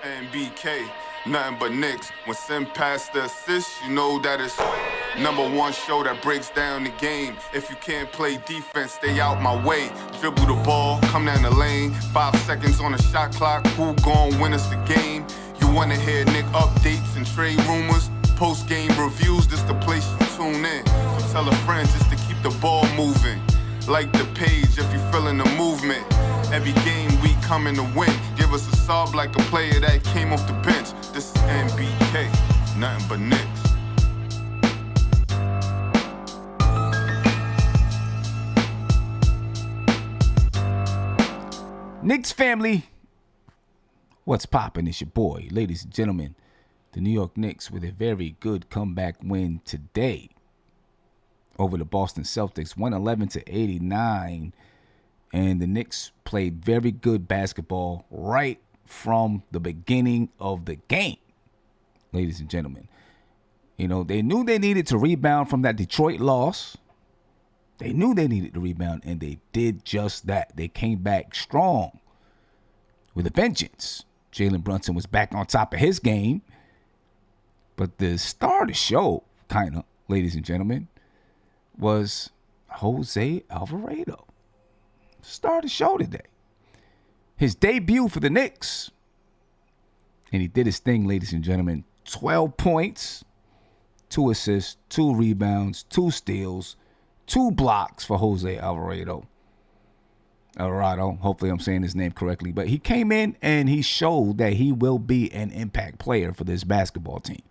NBK, nothing but Knicks. When Sim passed the assist, you know that it's #1 show that breaks down the game. If you can't play defense, stay out my way. Dribble the ball, come down the lane. 5 seconds on the shot clock, who gon' win us the game? You wanna hear Nick updates and trade rumors? Post-game reviews, this the place you tune in. So tell a friend just to keep the ball moving. Like the page if you feeling the movement. Every game we coming to win. Give us a sub like a player that came off the bench. This is NBK, nothing but Knicks. Knicks family, what's poppin'? It's your boy, ladies and gentlemen. The New York Knicks with a very good comeback win today over the Boston Celtics, 111-89. And the Knicks played very good basketball right from the beginning of the game, ladies and gentlemen. You know, they knew they needed to rebound from that Detroit loss. They knew they needed to rebound, and they did just that. They came back strong with a vengeance. Jalen Brunson was back on top of his game. But the star of the show, kind of, ladies and gentlemen, was Jose Alvarado. Star of the show today. His debut for the Knicks. And he did his thing, ladies and gentlemen. 12 points, 2 assists, 2 rebounds, 2 steals, 2 blocks for Jose Alvarado. Hopefully I'm saying his name correctly. But he came in and he showed that he will be an impact player for this basketball team.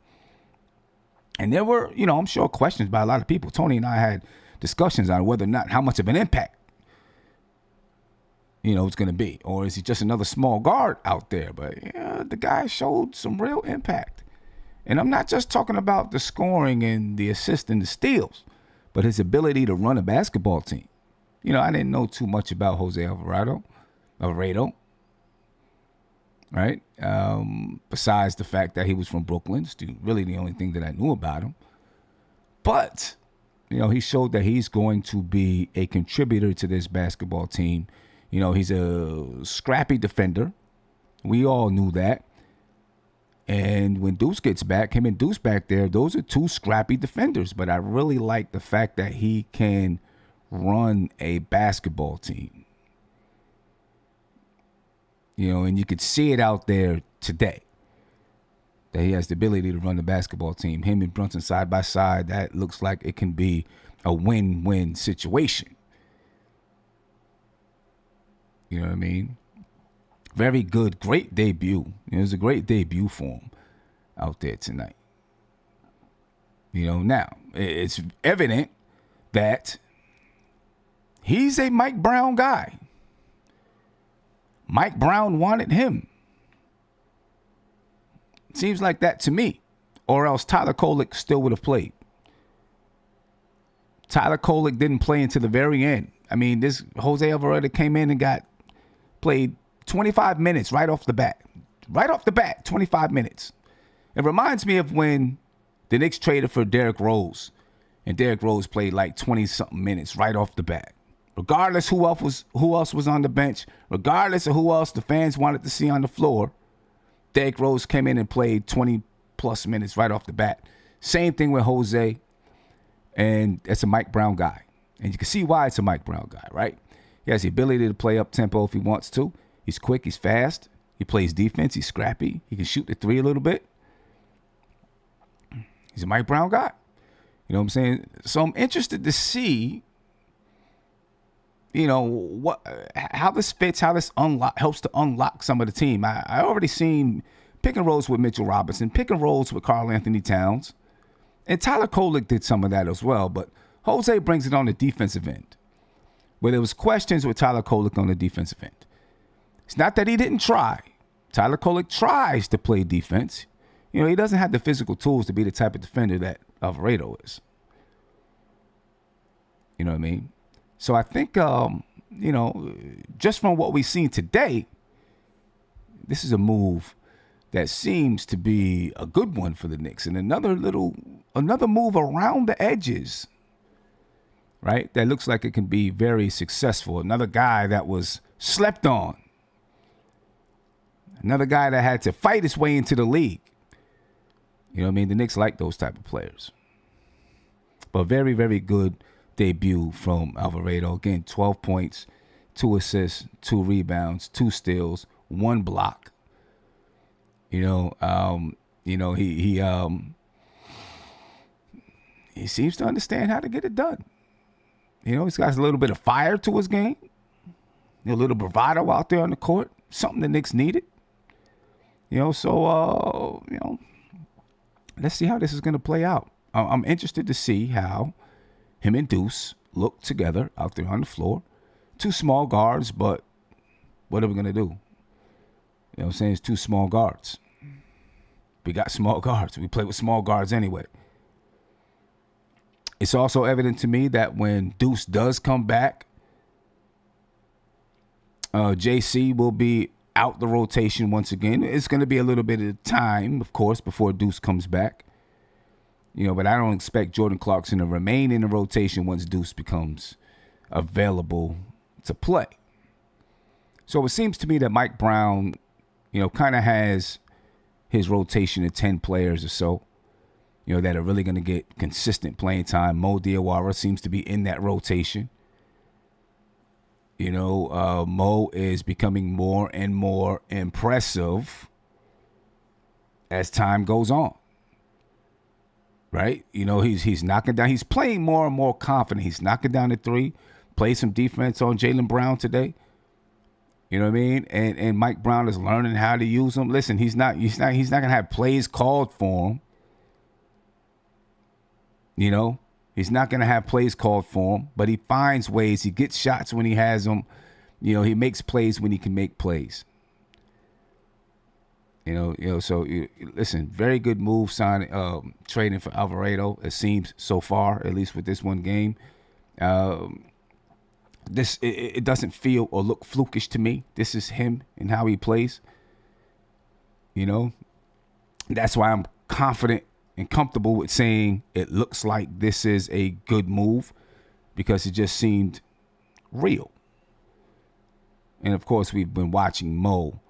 And there were, I'm sure questions by a lot of people. Tony and I had discussions on whether or not how much of an impact, it's going to be. Or is he just another small guard out there? But the guy showed some real impact. And I'm not just talking about the scoring and the assists and the steals, but his ability to run a basketball team. I didn't know too much about Jose Alvarado, right? Besides the fact that he was from Brooklyn, it's really the only thing that I knew about him. But, he showed that he's going to be a contributor to this basketball team. He's a scrappy defender. We all knew that. And when Deuce gets back, him and Deuce back there, those are 2 scrappy defenders. But I really like the fact that he can run a basketball team. And you could see it out there today that he has the ability to run the basketball team. Him and Brunson side by side, that looks like it can be a win-win situation. You know what I mean? Very good, great debut. It was a great debut for him out there tonight. Now, it's evident that he's a Mike Brown guy. Mike Brown wanted him. Seems like that to me. Or else Tyler Kolek still would have played. Tyler Kolek didn't play until the very end. I mean, this Jose Alvarado came in and played 25 minutes right off the bat. Right off the bat, 25 minutes. It reminds me of when the Knicks traded for Derrick Rose. And Derrick Rose played like 20-something minutes right off the bat. Regardless who else was on the bench, regardless of who else the fans wanted to see on the floor, Derrick Rose came in and played 20-plus minutes right off the bat. Same thing with Jose, and it's a Mike Brown guy. And you can see why it's a Mike Brown guy, right? He has the ability to play up-tempo if he wants to. He's quick, he's fast, he plays defense, he's scrappy, he can shoot the 3 a little bit. He's a Mike Brown guy. You know what I'm saying? So I'm interested to see how this fits, how this helps to unlock some of the team. I already seen pick and rolls with Mitchell Robinson, pick and rolls with Karl-Anthony Towns, and Tyler Kolek did some of that as well. But Jose brings it on the defensive end, where there was questions with Tyler Kolek on the defensive end. It's not that he didn't try. Tyler Kolek tries to play defense. He doesn't have the physical tools to be the type of defender that Alvarado is. You know what I mean? So I think, just from what we've seen today, this is a move that seems to be a good one for the Knicks. And another move around the edges, right? That looks like it can be very successful. Another guy that was slept on. Another guy that had to fight his way into the league. You know what I mean? The Knicks like those type of players. But very, very good debut from Alvarado. Again, 12 points, 2 assists, 2 rebounds, 2 steals, 1 block. He seems to understand how to get it done. He's got a little bit of fire to his game. A little bravado out there on the court. Something the Knicks needed. Let's see how this is going to play out. I'm interested to see how him and Deuce look together out there on the floor. 2 small guards, but what are we going to do? You know what I'm saying? It's 2 small guards. We got small guards. We play with small guards anyway. It's also evident to me that when Deuce does come back, JC will be out the rotation once again. It's going to be a little bit of time, of course, before Deuce comes back. But I don't expect Jordan Clarkson to remain in the rotation once Deuce becomes available to play. So it seems to me that Mike Brown, kind of has his rotation of 10 players or so, that are really going to get consistent playing time. Mo Diawara seems to be in that rotation. Mo is becoming more and more impressive as time goes on. Right? He's knocking down. He's playing more and more confident. He's knocking down the 3. Played some defense on Jaylen Brown today. You know what I mean? And Mike Brown is learning how to use him. Listen, he's not going to have plays called for him. He's not going to have plays called for him, but he finds ways. He gets shots when he has them. He makes plays when he can make plays. So listen, very good move trading for Alvarado, it seems so far, at least with this one game. It doesn't feel or look flukish to me. This is him and how he plays. That's why I'm confident and comfortable with saying it looks like this is a good move, because it just seemed real. And of course, we've been watching Mo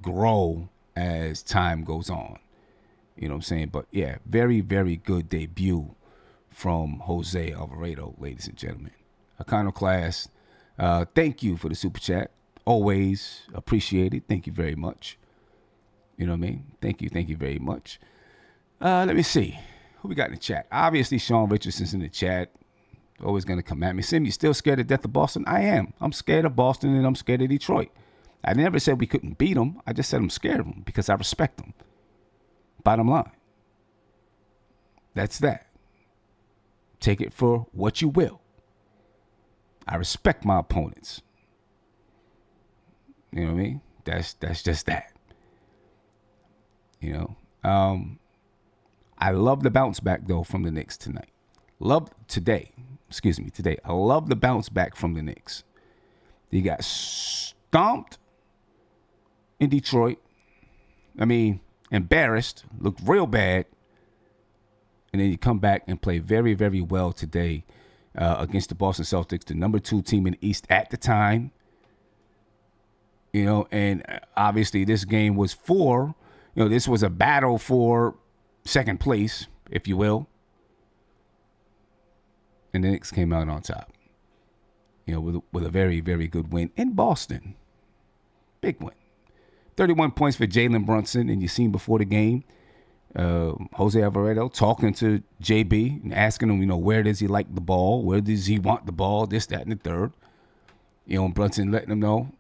grow as time goes on. You know what I'm saying? But yeah, very, very good debut from Jose Alvarado, ladies and gentlemen. Iconoclast, thank you for the super chat. Always appreciate it. Thank you very much. You know what I mean? Thank you very much. Let me see. Who we got in the chat? Obviously, Sean Richardson's in the chat. Always going to come at me. Sim, you still scared to death of Boston? I am. I'm scared of Boston, and I'm scared of Detroit. I never said we couldn't beat them. I just said I'm scared of them because I respect them. Bottom line. That's that. Take it for what you will. I respect my opponents. You know what I mean? That's just that. I love the bounce back, though, from the Knicks tonight. Today. I love the bounce back from the Knicks. They got stomped in Detroit. Embarrassed. Looked real bad. And then you come back and play very, very well today against the Boston Celtics, the number 2 team in the East at the time. And obviously this game was this was a battle for second place, if you will. And the Knicks came out on top, with a very, very good win in Boston. Big win. 31 points for Jalen Brunson. And you seen before the game, Jose Alvarado talking to JB and asking him, where does he like the ball? Where does he want the ball? This, that, and the third. And Brunson letting him know,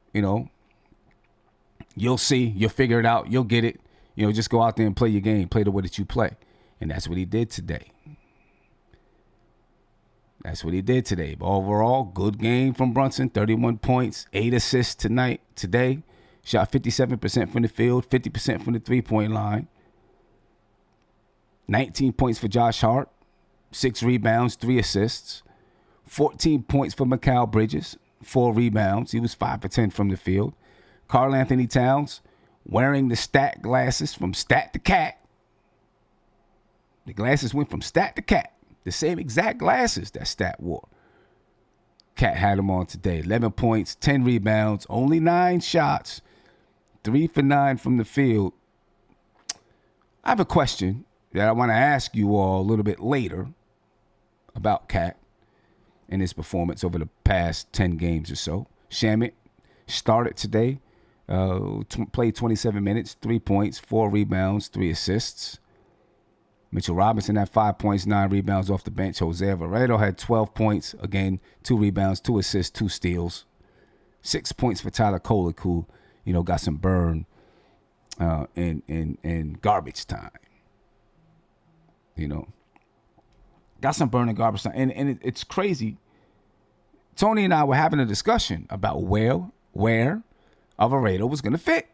you'll see. You'll figure it out. You'll get it. Just go out there and play your game. Play the way that you play. And that's what he did today. But overall, good game from Brunson. 31 points, 8 assists today. Shot 57% from the field, 50% from the three-point line. 19 points for Josh Hart, 6 rebounds, 3 assists. 14 points for Mikal Bridges, 4 rebounds. He was 5 for 10 from the field. Karl-Anthony Towns wearing the stat glasses from stat to cat. The glasses went from stat to cat. The same exact glasses that Stat wore. Cat had them on today. 11 points, 10 rebounds, only 9 shots, 3 for 9 from the field. I have a question that I want to ask you all a little bit later about Cat and his performance over the past 10 games or so. Shamit started today, played 27 minutes, 3 points, 4 rebounds, 3 assists. Mitchell Robinson had 5 points, 9 rebounds off the bench. Jose Alvarado had 12 points, again, 2 rebounds, 2 assists, 2 steals. 6 points for Tyler Kolek, who, got some burn in garbage time. Got some burn in garbage time. And it's crazy. Tony and I were having a discussion about where Alvarado was going to fit.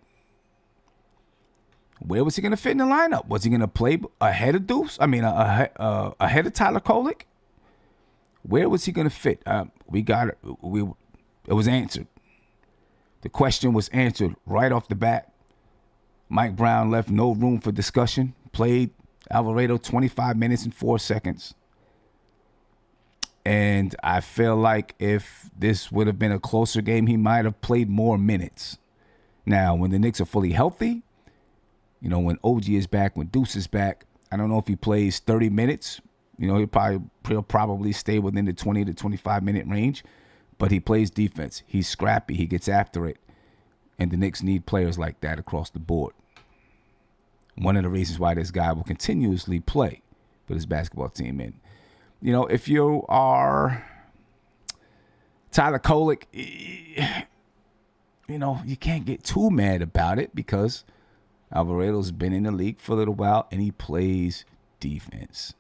Where was he going to fit in the lineup? Was he going to play ahead of Deuce? Ahead of Tyler Kolek? Where was he going to fit? It was answered. The question was answered right off the bat. Mike Brown left no room for discussion. Played Alvarado 25 minutes and 4 seconds. And I feel like if this would have been a closer game, he might have played more minutes. Now, when the Knicks are fully healthy, when OG is back, when Deuce is back, I don't know if he plays 30 minutes. He'll probably stay within the 20 to 25 minute range. But he plays defense. He's scrappy. He gets after it. And the Knicks need players like that across the board. One of the reasons why this guy will continuously play for this basketball team. And, if you are Tyler Kolek, you can't get too mad about it because Alvarado's been in the league for a little while and he plays defense.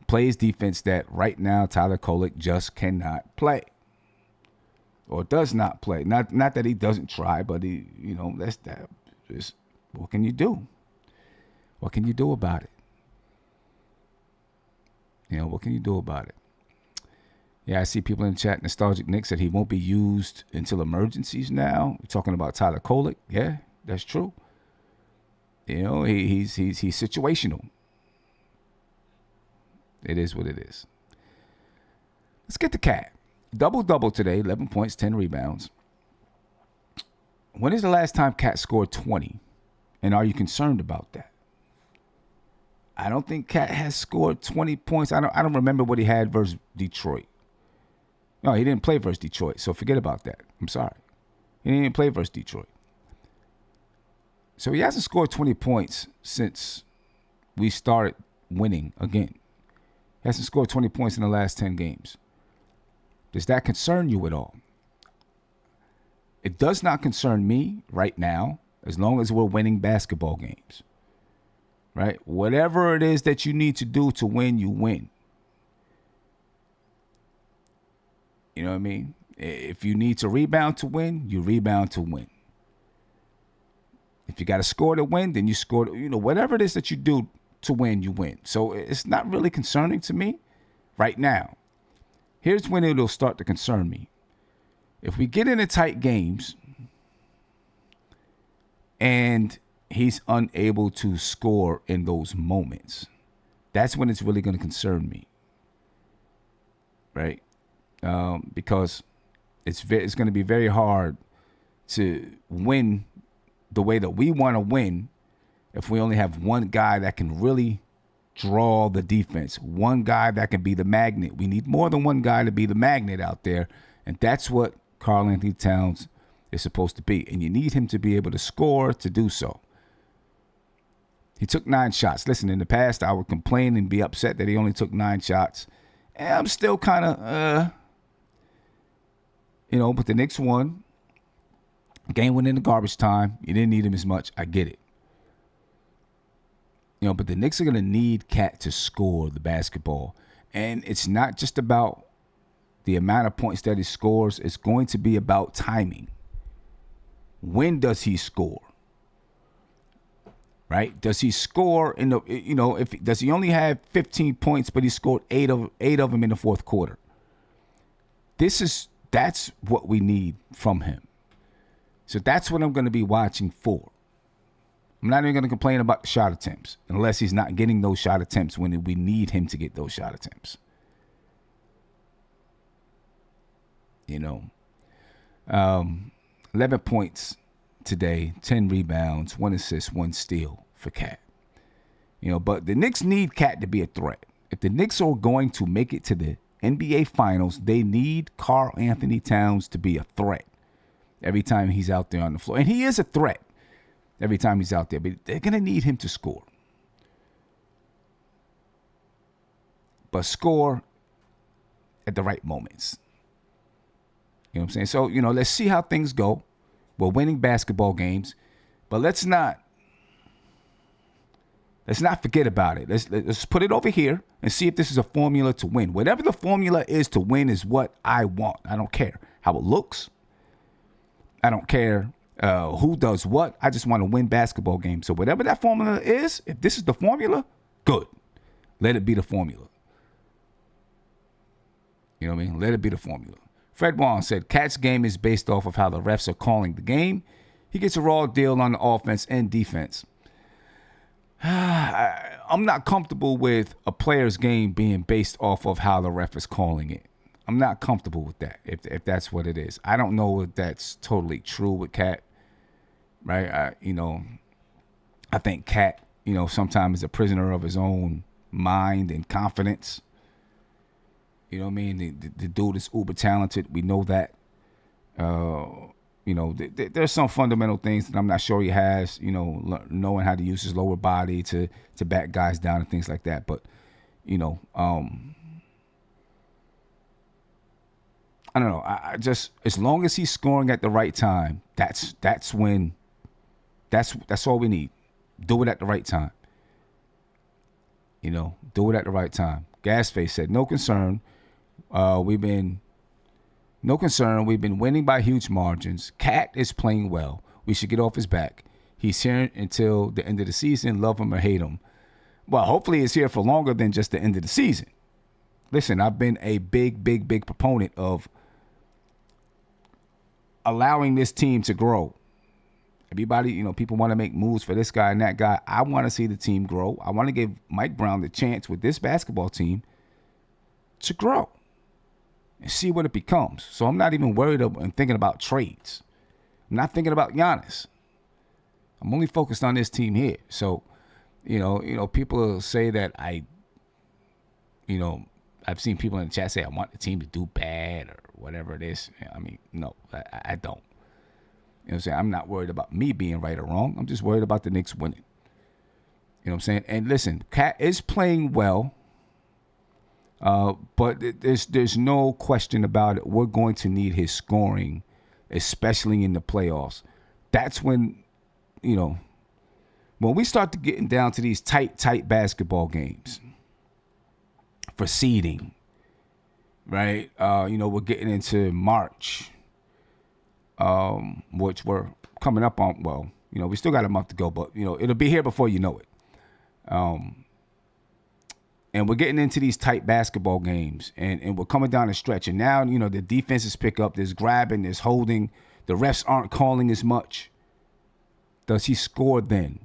Plays defense that right now Tyler Kolek just cannot play. Or does not play. Not that he doesn't try, but he, that's that. Just, what can you do? What can you do about it? What can you do about it? Yeah, I see people in the chat. Nostalgic Nick said he won't be used until emergencies now. We're talking about Tyler Kolek. Yeah, that's true. He's situational. It is what it is. Let's get the Cat. Double-double today, 11 points, 10 rebounds. When is the last time Cat scored 20? And are you concerned about that? I don't think Cat has scored 20 points. I don't remember what he had versus Detroit. No, he didn't play versus Detroit, so forget about that. I'm sorry. He didn't play versus Detroit. So he hasn't scored 20 points since we started winning again. He hasn't scored 20 points in the last 10 games. Does that concern you at all? It does not concern me right now, as long as we're winning basketball games. Right? Whatever it is that you need to do to win, you win. You know what I mean? If you need to rebound to win, you rebound to win. If you got to score to win, then you score. Whatever it is that you do to win, you win. So it's not really concerning to me right now. Here's when it'll start to concern me. If we get into tight games and he's unable to score in those moments, that's when it's really going to concern me. Right? Because it's going to be very hard to win the way that we want to win if we only have one guy that can really draw the defense, one guy that can be the magnet. We need more than one guy to be the magnet out there, and that's what Karl-Anthony Towns is supposed to be. And you need him to be able to score to do so. He took 9 shots. Listen, in the past, I would complain and be upset that he only took 9 shots. And I'm still kind of, but the Knicks won. Game went into garbage time. You didn't need him as much. I get it. But the Knicks are going to need Cat to score the basketball. And it's not just about the amount of points that he scores. It's going to be about timing. When does he score? Right? Does he score in the, does he only have 15 points, but he scored eight of them in the fourth quarter? That's what we need from him. So that's what I'm going to be watching for. I'm not even going to complain about the shot attempts unless he's not getting those shot attempts when we need him to get those shot attempts. 11 points, today, 10 rebounds, 1 assist, 1 steal for Cat. But the Knicks need Cat to be a threat. If the Knicks are going to make it to the NBA Finals, they need Karl-Anthony Towns to be a threat every time he's out there on the floor. And he is a threat every time he's out there, but they're going to need him to score. But score at the right moments. You know what I'm saying? So, let's see how things go. We're winning basketball games, but let's not forget about it. Let's put it over here and see if this is a formula to win. Whatever the formula is to win is what I want. I don't care how it looks. I don't care who does what. I just want to win basketball games. So whatever that formula is, if this is the formula, good. Let it be the formula. You know what I mean? Let it be the formula. Fred Warren said, Cat's game is based off of how the refs are calling the game. He gets a raw deal on the offense and defense. I'm not comfortable with a player's game being based off of how the ref is calling it. I'm not comfortable with that, if that's what it is. I don't know if that's totally true with Cat, right? I think Cat, sometimes is a prisoner of his own mind and confidence. You know what I mean? The dude is uber talented. We know that. There's some fundamental things that I'm not sure he has, knowing how to use his lower body to back guys down and things like that. But, I don't know. I just, as long as he's scoring at the right time, that's all we need. Do it at the right time. Do it at the right time. Gasface said, no concern. We've been winning by huge margins. Cat is playing well. We should get off his back. He's here until the end of the season. Love him or hate him. Well, hopefully he's here for longer than just the end of the season. Listen, I've been a big proponent of allowing this team to grow. Everybody, people want to make moves for this guy and that guy. I want to see the team grow. I want to give Mike Brown the chance with this basketball team to grow and see what it becomes. So I'm not even worried and thinking about trades. I'm not thinking about Giannis. I'm only focused on this team here. So, people say that I've seen people in the chat say I want the team to do bad or whatever it is. I mean, no, I don't. You know what I'm saying? I'm not worried about me being right or wrong. I'm just worried about the Knicks winning. You know what I'm saying? And listen, Cat is playing well. But there's no question about it. We're going to need his scoring, especially in the playoffs. That's when, when we start to getting down to these tight basketball games for seeding, right? We're getting into March, which we're coming up on. Well, we still got a month to go, but, it'll be here before you know it. And we're getting into these tight basketball games, and we're coming down the stretch. And now, the defenses pick up. There's grabbing, there's holding. The refs aren't calling as much. Does he score then?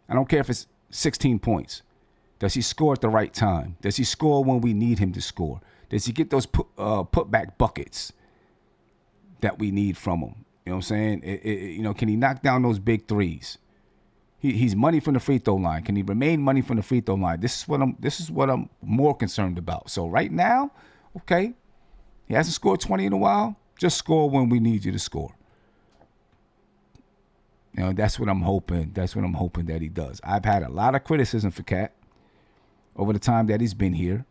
I don't care if it's 16 points. Does he score at the right time? Does he score when we need him to score? Does he get those putback buckets that we need from him? You know what I'm saying? Can he knock down those big threes? He's money from the free throw line. Can he remain money from the free throw line? This is what I'm more concerned about. So right now, okay, he hasn't scored 20 in a while. Just score when we need you to score. That's what I'm hoping. That's what I'm hoping that he does. I've had a lot of criticism for Cat over the time that he's been here.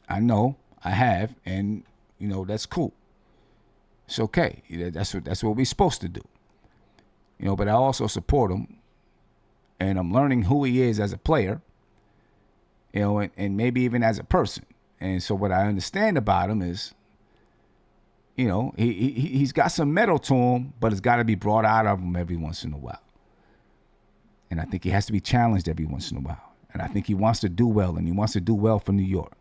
I know I have, and that's cool. It's okay. That's what we're supposed to do. But I also support him. And I'm learning who he is as a player, and maybe even as a person. And so what I understand about him is, he's got some metal to him, but it's got to be brought out of him every once in a while. And I think he has to be challenged every once in a while. And I think he wants to do well, and he wants to do well for New York.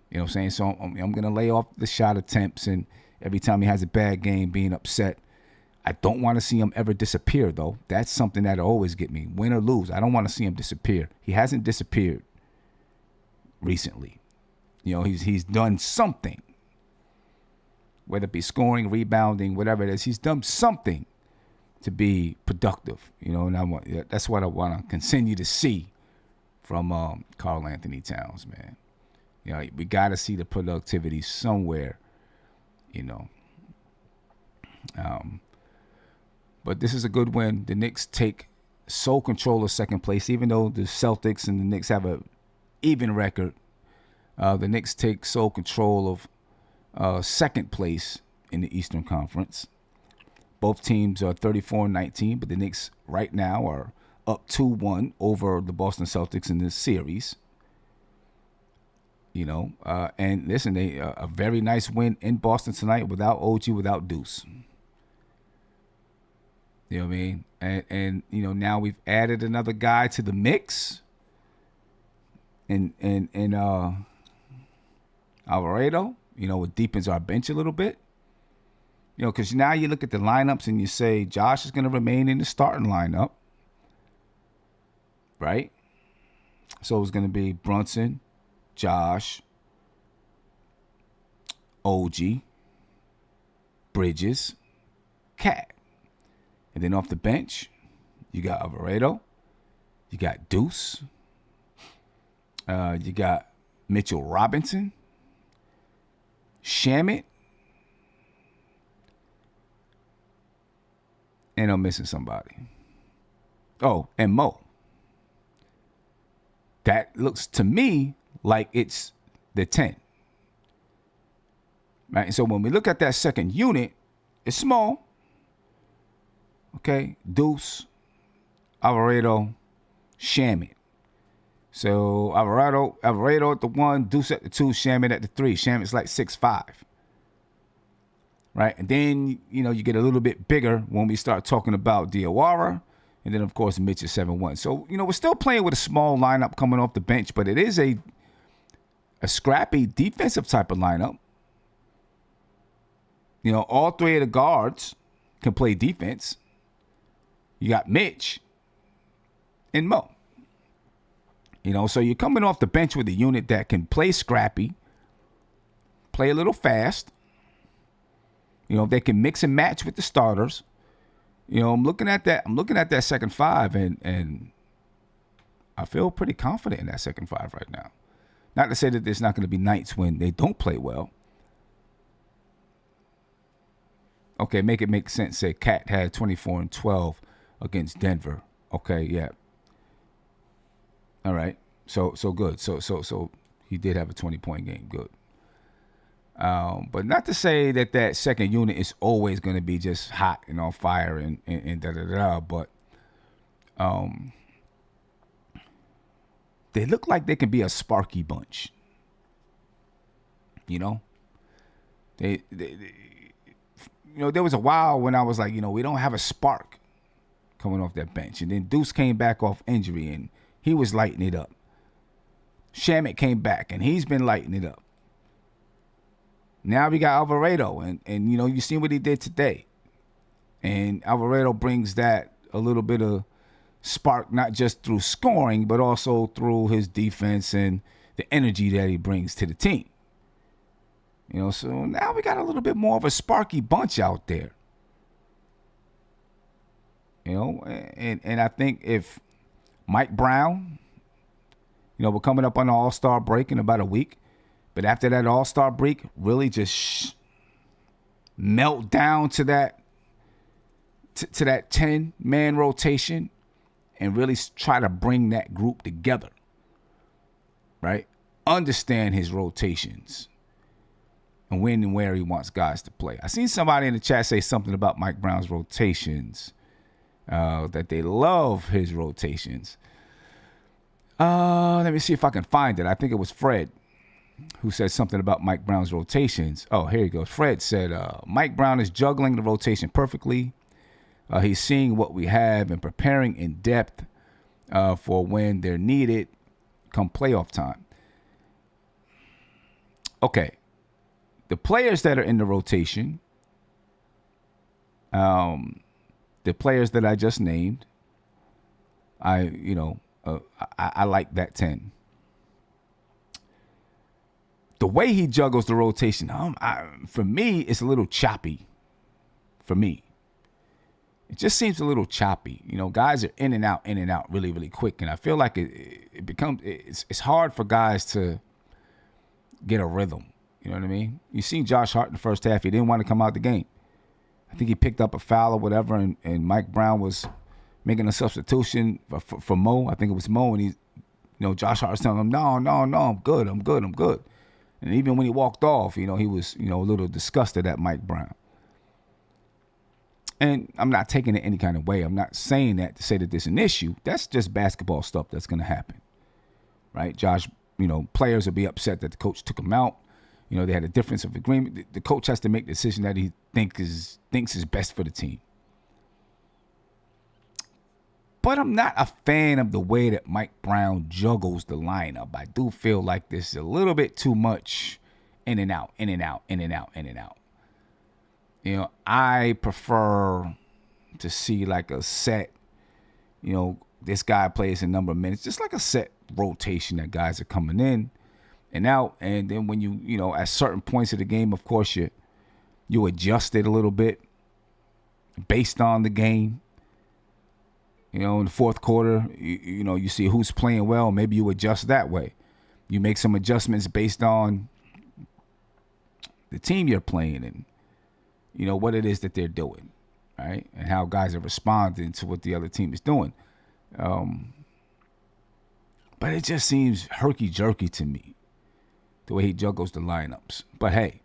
You know what I'm saying? So I'm going to lay off the shot attempts, and every time he has a bad game, being upset. I don't want to see him ever disappear, though. That's something that'll always get me. Win or lose, I don't want to see him disappear. He hasn't disappeared recently. He's done something. Whether it be scoring, rebounding, whatever it is, he's done something to be productive, and that's what I want to continue to see from Karl-Anthony Towns, man. We got to see the productivity somewhere, But this is a good win. The Knicks take sole control of second place, even though the Celtics and the Knicks have a even record. The Knicks take sole control of second place in the Eastern Conference. Both teams are 34-19, but the Knicks right now are up 2-1 over the Boston Celtics in this series. And listen, they a very nice win in Boston tonight without OG, without Deuce. You know what I mean? And now we've added another guy to the mix. And Alvarado, it deepens our bench a little bit. Because now you look at the lineups and you say Josh is going to remain in the starting lineup. Right? So it's going to be Brunson, Josh, OG, Bridges, Cat. And then off the bench, you got Alvarado, you got Deuce, you got Mitchell Robinson, Shamet, and I'm missing somebody. Oh, and Mo. That looks to me like it's the 10. Right? And so when we look at that second unit, it's small. Okay, Deuce, Alvarado, Shamet. So Alvarado at the 1, Deuce at the 2, Shamet at the 3. Shamet's like 6'5". Right? And then, you get a little bit bigger when we start talking about Diawara. And then, of course, Mitch is 7'1". So, we're still playing with a small lineup coming off the bench, but it is a scrappy defensive type of lineup. All three of the guards can play defense. You got Mitch and Mo. So you're coming off the bench with a unit that can play scrappy, play a little fast. They can mix and match with the starters. I'm looking at that second five, and I feel pretty confident in that second five right now. Not to say that there's not going to be nights when they don't play well. Okay, make it make sense. Say Cat had 24 and 12 against Denver. Okay, yeah. All right. So good. So he did have a 20-point game. Good. But not to say that second unit is always going to be just hot and on fire and da-da-da, but they look like they can be a sparky bunch. They there was a while when I was like, we don't have a spark coming off that bench. And then Deuce came back off injury, and he was lighting it up. Shamet came back, and he's been lighting it up. Now we got Alvarado, and you seen what he did today. And Alvarado brings that a little bit of spark, not just through scoring, but also through his defense and the energy that he brings to the team. So now we got a little bit more of a sparky bunch out there. And I think if Mike Brown, we're coming up on the All-Star break in about a week, but after that All-Star break, really just melt down to that 10-man rotation and really try to bring that group together, right? Understand his rotations and when and where he wants guys to play. I seen somebody in the chat say something about Mike Brown's rotations, that they love his rotations. Let me see if I can find it. I think it was Fred who said something about Mike Brown's rotations. Oh, here he goes. Fred said, Mike Brown is juggling the rotation perfectly. He's seeing what we have and preparing in depth for when they're needed come playoff time. Okay. The players that are in the rotation, the players that I just named, I like that 10. The way he juggles the rotation, for me, it's a little choppy. For me, it just seems a little choppy. Guys are in and out really, really quick. And I feel like it's hard for guys to get a rhythm. You know what I mean? You seen Josh Hart in the first half. He didn't want to come out the game. I think he picked up a foul or whatever, and Mike Brown was making a substitution for Mo. I think it was Mo, and Josh Hart was telling him, no, I'm good. And even when he walked off, he was, a little disgusted at Mike Brown. And I'm not taking it any kind of way. I'm not saying that to say that there's an issue. That's just basketball stuff that's going to happen, right? Josh, players will be upset that the coach took him out. They had a difference of agreement. The coach has to make the decision that he thinks is best for the team. But I'm not a fan of the way that Mike Brown juggles the lineup. I do feel like there's a little bit too much in and out. I prefer to see like a set, this guy plays a number of minutes, just like a set rotation that guys are coming in and out. And then when you at certain points of the game, of course, you adjust it a little bit based on the game. In the fourth quarter, you see who's playing well. Maybe you adjust that way. You make some adjustments based on the team you're playing and, what it is that they're doing, right? And how guys are responding to what the other team is doing. But it just seems herky-jerky to me, the way he juggles the lineups. But, hey,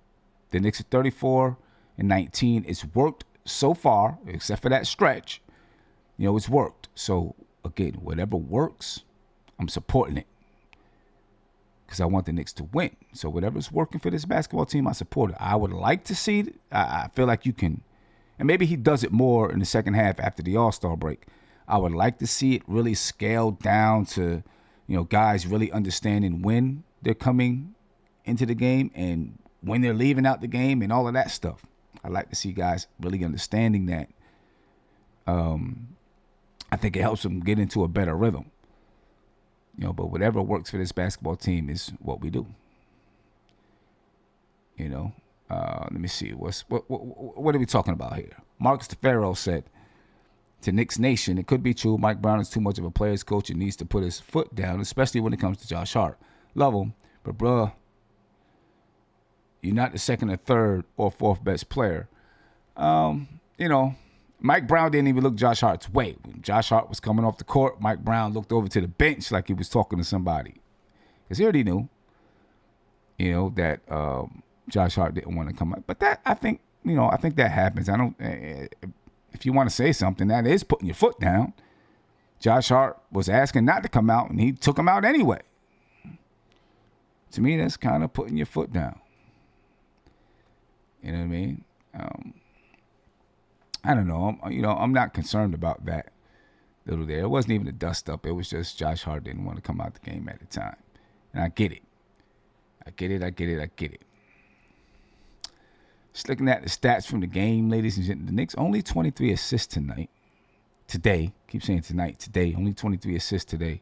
the Knicks are 34-19. It's worked so far, except for that stretch. It's worked. So, again, whatever works, I'm supporting it because I want the Knicks to win. So, whatever's working for this basketball team, I support it. I would like to see it. I feel like you can, and maybe he does it more in the second half after the All-Star break. I would like to see it really scaled down to, guys really understanding when they're coming into the game and when they're leaving out the game and all of that stuff. I'd like to see guys really understanding that. I think it helps them get into a better rhythm. But whatever works for this basketball team is what we do. Let me see. What are we talking about here? Marcus DeFaro said to Knicks Nation, it could be true. Mike Brown is too much of a player's coach and needs to put his foot down, especially when it comes to Josh Hart. Love him, but bruh, you're not the second or third or fourth best player. Mike Brown didn't even look Josh Hart's way. When Josh Hart was coming off the court, Mike Brown looked over to the bench like he was talking to somebody. Because he already knew, that Josh Hart didn't want to come out. But that, I think that happens. If you want to say something, that is putting your foot down. Josh Hart was asking not to come out, and he took him out anyway. To me, that's kind of putting your foot down. You know what I mean? I don't know. I'm not concerned about that little there. It wasn't even a dust up. It was just Josh Hart didn't want to come out the game at the time. And I get it. I get it. Just looking at the stats from the game, ladies and gentlemen. The Knicks only 23 assists tonight. Today. Keep saying tonight. Today. Only 23 assists today.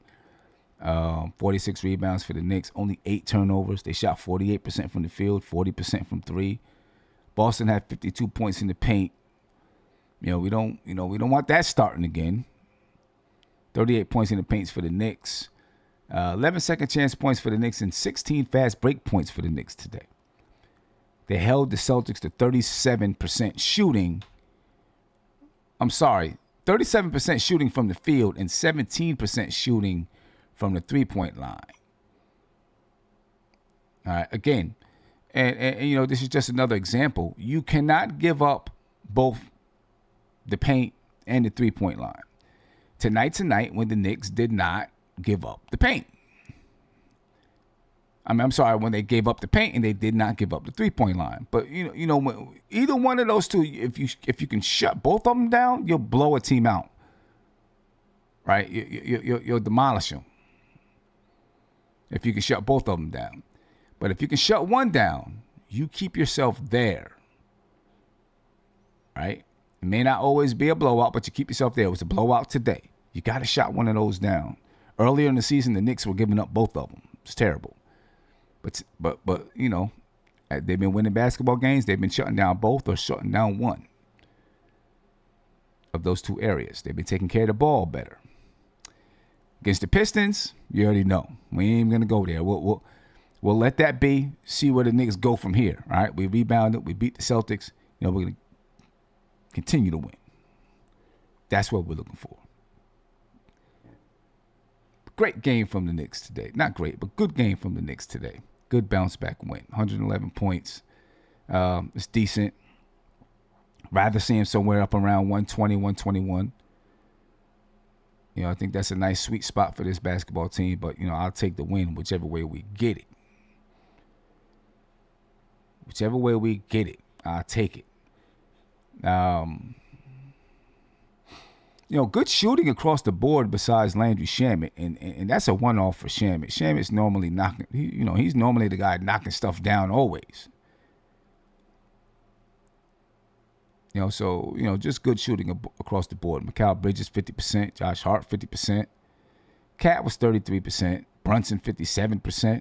46 rebounds for the Knicks. Only 8 turnovers. They shot 48% from the field, 40% from three. Boston had 52 points in the paint. We don't want that starting again. 38 points in the paints for the Knicks. 11 second chance points for the Knicks and 16 fast break points for the Knicks today. They held the Celtics to 37% shooting. 37% shooting from the field and 17% shooting from the three-point line. All right, again, and this is just another example. You cannot give up both the paint and the three-point line. Tonight's a night when the Knicks did not give up the paint. When they gave up the paint and they did not give up the three-point line. But when either one of those two, if you can shut both of them down, you'll blow a team out. Right? You'll demolish them. If you can shut both of them down. But if you can shut one down, you keep yourself there. Right? It may not always be a blowout, but you keep yourself there. It was a blowout today. You got to shut one of those down. Earlier in the season, the Knicks were giving up both of them. It's terrible. But they've been winning basketball games. They've been shutting down both or shutting down one of those two areas. They've been taking care of the ball better. Against the Pistons, you already know. We ain't going to go there. We'll let that be, see where the Knicks go from here. All right, we rebounded. We beat the Celtics. We're going to continue to win. That's what we're looking for. Great game from the Knicks today. Not great, but good game from the Knicks today. Good bounce back win. 111 points. It's decent. Rather see him somewhere up around 120, 121. I think that's a nice sweet spot for this basketball team. But, I'll take the win whichever way we get it. Whichever way we get it, I'll take it. Good shooting across the board besides Landry Shamet, and that's a one-off for Shamet. Shamet's normally knocking, he's normally the guy knocking stuff down always. Just good shooting across the board. Mikal Bridges, 50%. Josh Hart, 50%. Cat was 33%. Brunson, 57%.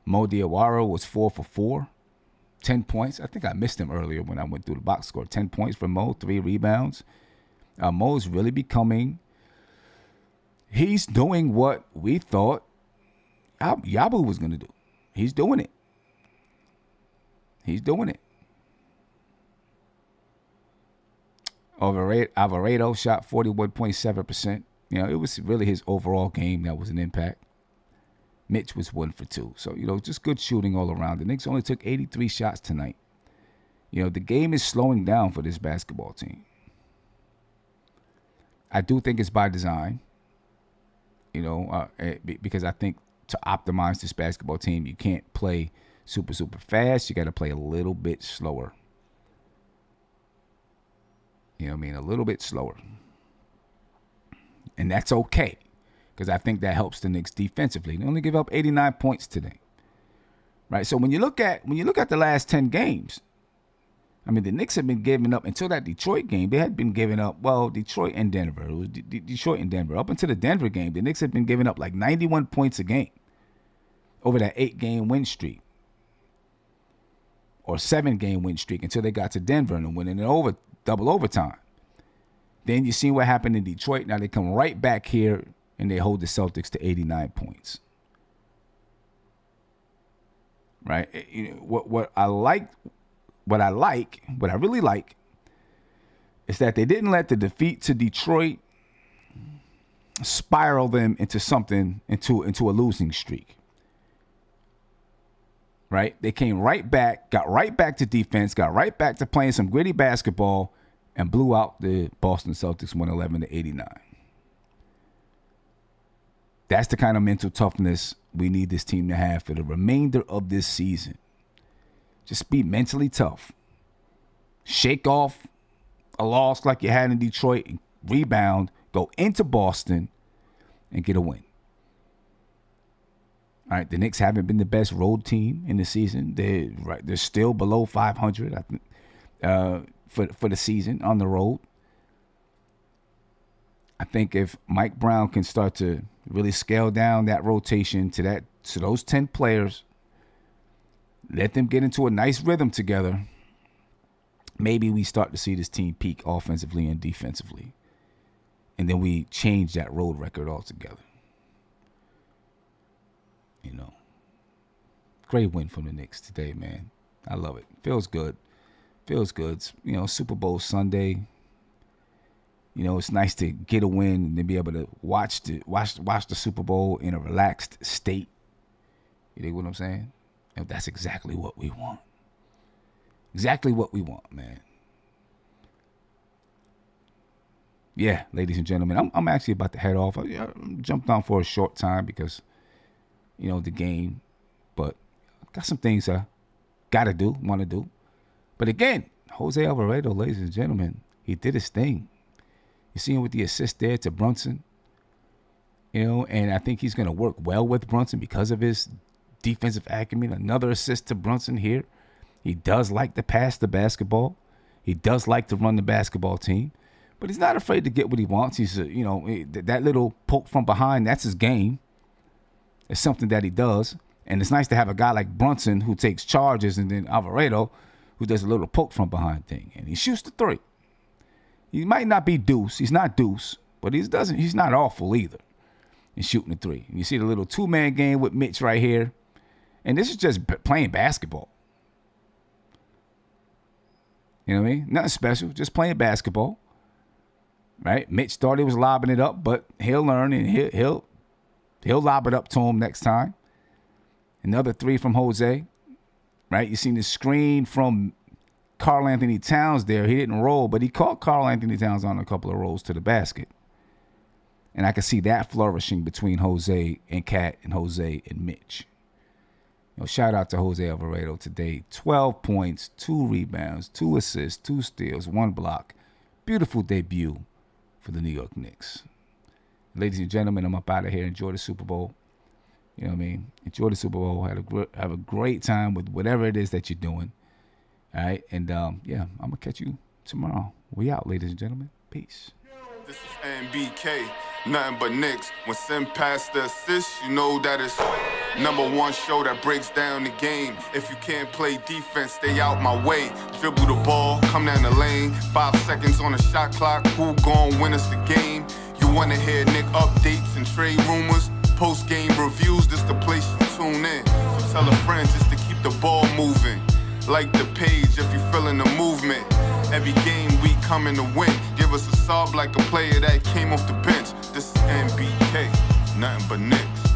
Mo Diawara was 4 for 4. 10 points. I think I missed him earlier when I went through the box score. 10 points for Mo, 3 rebounds. Mo's really becoming, he's doing what we thought Yabu was going to do. He's doing it. Alvarado shot 41.7%. It was really his overall game that was an impact. Mitch was 1 for 2. So, just good shooting all around. The Knicks only took 83 shots tonight. The game is slowing down for this basketball team. I do think it's by design, because I think to optimize this basketball team, you can't play super, super fast. You got to play a little bit slower. A little bit slower. And that's okay, because I think that helps the Knicks defensively. They only give up 89 points today. Right? So when you look at the last 10 games, the Knicks have been giving up until that Detroit game. They had been giving up, Detroit and Denver. It was Detroit and Denver. Up until the Denver game, the Knicks had been giving up like 91 points a game over that 8-game win streak. Or 7-game win streak until they got to Denver and winning it double overtime. Then you see what happened in Detroit. Now they come right back here and they hold the Celtics to 89 points. Right? What I really like is that they didn't let the defeat to Detroit spiral them into a losing streak. Right? They came right back, got right back to defense, got right back to playing some gritty basketball, and blew out the Boston Celtics 111-89. That's the kind of mental toughness we need this team to have for the remainder of this season. Just be mentally tough. Shake off a loss like you had in Detroit, and rebound, go into Boston, and get a win. All right, the Knicks haven't been the best road team in the season. They're still below 500, I think, for the season on the road. I think if Mike Brown can start to really scale down that rotation to those 10 players, let them get into a nice rhythm together, maybe we start to see this team peak offensively and defensively. And then we change that road record altogether. Great win from the Knicks today, man. I love it. Feels good. Super Bowl Sunday. It's nice to get a win and then be able to watch the Super Bowl in a relaxed state. You dig what I'm saying? And that's exactly what we want. Exactly what we want, man. Yeah, ladies and gentlemen, I'm actually about to head off. I jumped on for a short time because, the game. But got some things I want to do. But again, Jose Alvarado, ladies and gentlemen, he did his thing. You see him with the assist there to Brunson. And I think he's going to work well with Brunson because of his defensive acumen. Another assist to Brunson here. He does like to pass the basketball. He does like to run the basketball team. But he's not afraid to get what he wants. He's, that little poke from behind, that's his game. It's something that he does. And it's nice to have a guy like Brunson who takes charges, and then Alvarado who does a little poke from behind thing. And he shoots the three. He might not be Deuce. He's not Deuce, but he's not awful either in shooting the three. You see the little two-man game with Mitch right here. And this is just playing basketball. You know what I mean? Nothing special, just playing basketball. Right? Mitch thought he was lobbing it up, but he'll learn and he'll lob it up to him next time. Another three from Jose. Right? You seen the screen from Karl-Anthony Towns there. He didn't roll, but he caught Karl-Anthony Towns on a couple of rolls to the basket. And I can see that flourishing between Jose and Cat and Jose and Mitch. You know, shout out to Jose Alvarado today. 12 points, 2 rebounds, 2 assists, 2 steals, 1 block. Beautiful debut for the New York Knicks. Ladies and gentlemen, I'm up out of here. Enjoy the Super Bowl. You know what I mean? Enjoy the Super Bowl. Have a great time with whatever it is that you're doing. All right? And, yeah, I'm going to catch you tomorrow. We out, ladies and gentlemen. Peace. This is NBK, nothing but Knicks. When Sim passed the assist, you know that it's #1 show that breaks down the game. If you can't play defense, stay out my way. Dribble the ball, come down the lane. 5 seconds on the shot clock, who gon' win us the game? You wanna hear Nick updates and trade rumors? Post-game reviews, this the place you tune in. So tell a friend just to keep the ball moving. Like the page if you feeling the movement. Every game we coming to win. Give us a sub like a player that came off the bench. This is NBK, nothing but Knicks.